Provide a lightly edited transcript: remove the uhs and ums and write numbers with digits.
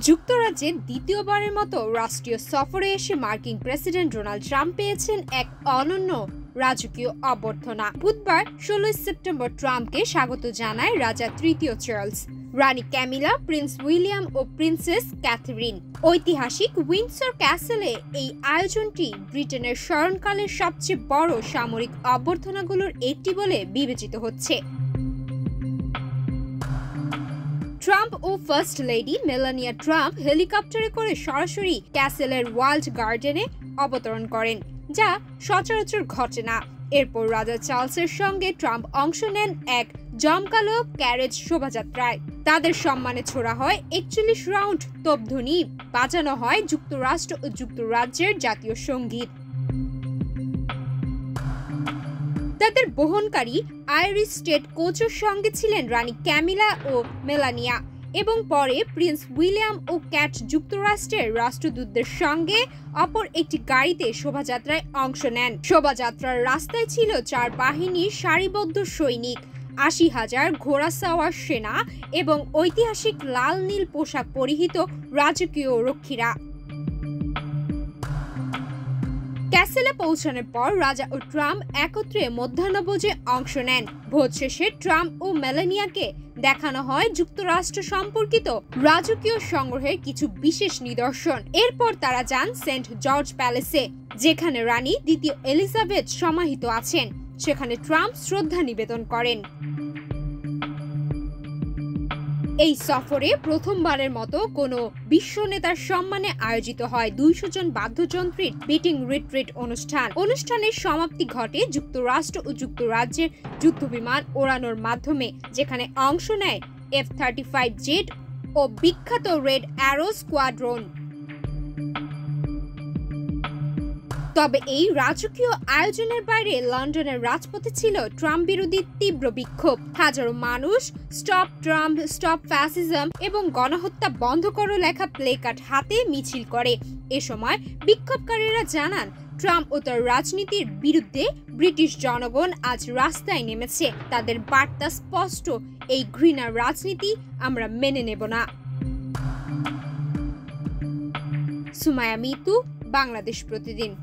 যুক্তরাজ্যে দ্বিতীয়বারের মতো রাষ্ট্রীয় সফরে এসে মার্কিন প্রেসিডেন্ট ডোনাল্ড ট্রাম্প পেয়েছেন এক অনন্য রাজকীয় অভ্যর্থনা। বুধবার 16 সেপ্টেম্বর ট্রাম্পকে স্বাগত জানায় রাজা তৃতীয় চার্লস, রানী ক্যামিলা, প্রিন্স উইলিয়াম ও প্রিন্সেস ক্যাথরিন। ঐতিহাসিক উইন্ডসর ক্যাসেলে এই আয়োজনটি ব্রিটেনের স্মরণকালের সবচেয়ে বড় সামরিক অভ্যর্থনাগুলোর একটি বলে বিবেচিত হচ্ছে। ট্রাম্প ও ফার্স্ট লেডি মেলানিয়া ট্রাম্প হেলিকপ্টারে করে সরাসরি ক্যাসেলের ওয়াল্ড গার্ডেনে অবতরণ করেন, যা সচরাচর ঘটে না। এরপর রাজা চার্লসের সঙ্গে ট্রাম্প অংশ নেন এক জমকালো ক্যারেজ শোভাযাত্রায়। তাদের সম্মানে ছোড়া হয় 41 রাউন্ড তোপধ্বনি, বাজানো হয় যুক্তরাষ্ট্র ও যুক্তরাজ্যের জাতীয় সঙ্গীত। তাদের বহনকারী আইরিশ স্টেট কোচের সঙ্গে ছিলেন রানী ক্যামিলা ও মেলানিয়া এবং পরে প্রিন্স উইলিয়াম ও ক্যাট যুক্তরাষ্ট্রের রাষ্ট্রদূতদের সঙ্গে অপর একটি গাড়িতে শোভাযাত্রায় অংশ নেন। শোভাযাত্রার রাস্তায় ছিল 4 বাহিনীর সারিবদ্ধ সৈনিক, 80,000 ঘোড়াসওয়ার সেনা এবং ঐতিহাসিক লাল নীল পোশাক পরিহিত রাজকীয় রক্ষীরা। ক্যাসেলে পৌঁছানোর পর রাজা ও ট্রাম্প একত্রে মধ্যাহ্নভোজে অংশ নেন। ভোজ শেষে ট্রাম্প ও মেলানিয়াকে দেখানো হয় যুক্তরাষ্ট্র সম্পর্কিত রাজকীয় সংগ্রহের কিছু বিশেষ নিদর্শন। এরপর তারা যান সেন্ট জর্জ প্যালেসে, যেখানে রানী দ্বিতীয় এলিজাবেথ সমাহিত আছেন। সেখানে ট্রাম্প শ্রদ্ধা নিবেদন করেন। এই সফরে প্রথমবারের মতো কোনো বিশ্ব নেতার সম্মানে আয়োজিত হয় 200 জন বাদ্যযন্ত্রীর বিটিং রিট্রিট অনুষ্ঠান। অনুষ্ঠানের সমাপ্তি ঘটে যুক্তরাষ্ট্র ও যুক্তরাজ্যের যুদ্ধবিমান ওড়ানোর মাধ্যমে, যেখানে অংশ নেয় F-35 জেট ও বিখ্যাত রেড অ্যারো স্কোয়াড্রন। তবে এই রাজকীয় আয়োজনের বাইরে লন্ডনের রাজপথে ছিল ট্রাম্প বিরোধী তীব্র বিক্ষোভ। হাজারো মানুষ স্টপ ট্রাম্প, স্টপ ফ্যাসিজম এবং গণহত্যা বন্ধ করো লেখা প্লেকার্ড হাতে মিছিল করে। এ সময় বিক্ষোভকারীরা জানান, ট্রাম্প ও তার রাজনীতির বিরুদ্ধে ব্রিটিশ জনগণ আজ রাস্তায় নেমেছে। তাদের বার্তা স্পষ্ট, এই ঘৃণার রাজনীতি আমরা মেনে নেব না। সুমাইয়া মিতু, বাংলাদেশ প্রতিদিন।